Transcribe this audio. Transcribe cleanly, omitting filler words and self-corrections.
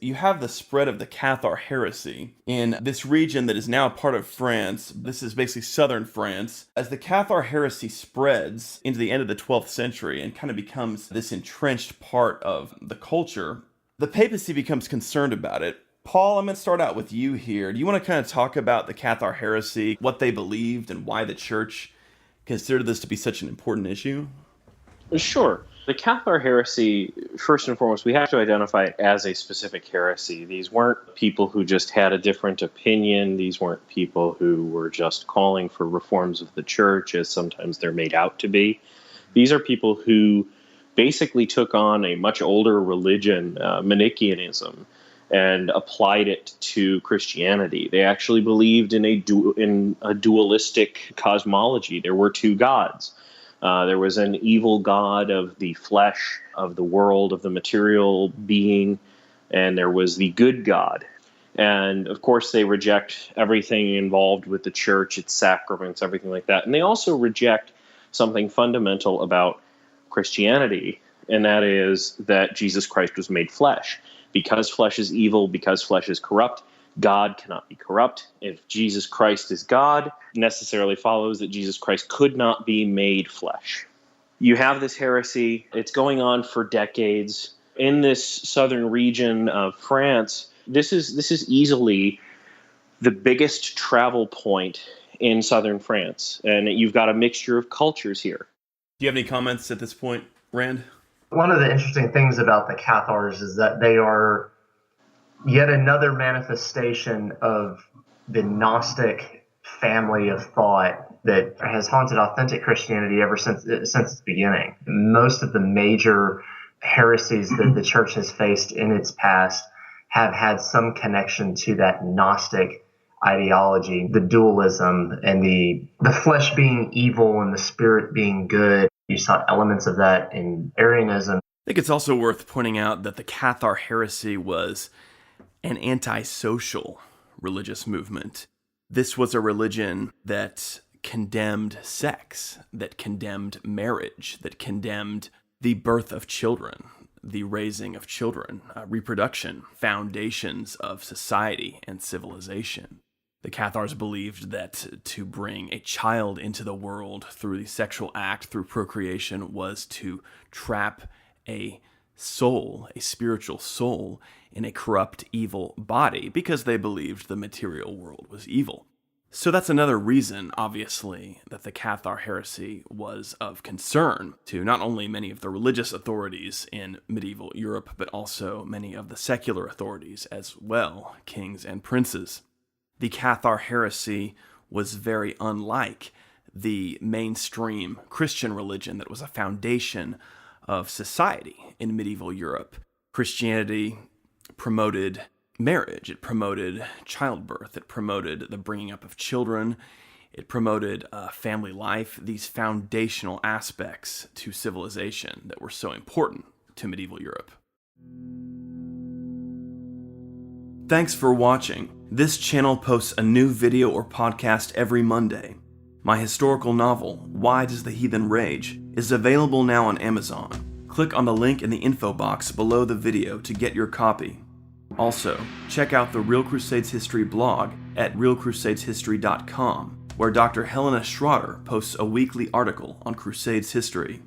you have the spread of the Cathar heresy in this region that is now part of France. This is basically southern France. As the Cathar heresy spreads into the end of the 12th century and kind of becomes this entrenched part of the culture, the papacy becomes concerned about it. Paul, I'm going to start out with you here. Do you want to kind of talk about the Cathar heresy, what they believed, and why the church considered this to be such an important issue? Sure. The Cathar heresy, first and foremost, we have to identify it as a specific heresy. These weren't people who just had a different opinion. These weren't people who were just calling for reforms of the church, as sometimes they're made out to be. These are people who basically took on a much older religion, Manichaeanism, and applied it to Christianity. They actually believed in a dualistic cosmology. There were two gods. There was an evil god of the flesh, of the world, of the material being, and there was the good God. And of course, they reject everything involved with the church, its sacraments, everything like that. And they also reject something fundamental about Christianity, and that is that Jesus Christ was made flesh. Because flesh is evil, because flesh is corrupt, God cannot be corrupt. If Jesus Christ is God, it necessarily follows that Jesus Christ could not be made flesh. You have this heresy. It's going on for decades. In this southern region of France, this is easily the biggest travel point in southern France. And you've got a mixture of cultures here. Do you have any comments at this point, Rand? One of the interesting things about the Cathars is that they are yet another manifestation of the Gnostic family of thought that has haunted authentic Christianity ever since its beginning. Most of the major heresies that the church has faced in its past have had some connection to that Gnostic ideology, the dualism and the flesh being evil and the spirit being good. You saw elements of that in Arianism. I think it's also worth pointing out that the Cathar heresy was an antisocial religious movement. This was a religion that condemned sex, that condemned marriage, that condemned the birth of children, the raising of children, reproduction, foundations of society and civilization. The Cathars believed that to bring a child into the world through the sexual act, through procreation, was to trap a soul, a spiritual soul, in a corrupt, evil body, because they believed the material world was evil. So that's another reason, obviously, that the Cathar heresy was of concern to not only many of the religious authorities in medieval Europe, but also many of the secular authorities as well, kings and princes. The Cathar heresy was very unlike the mainstream Christian religion that was a foundation of society in medieval Europe. Christianity promoted marriage, it promoted childbirth, it promoted the bringing up of children, it promoted family life, these foundational aspects to civilization that were so important to medieval Europe. Thanks for watching. This channel posts a new video or podcast every Monday. My historical novel, Why Does the Heathen Rage?, is available now on Amazon. Click on the link in the info box below the video to get your copy. Also, check out the Real Crusades History blog at realcrusadeshistory.com, where Dr. Helena Schroeder posts a weekly article on Crusades history.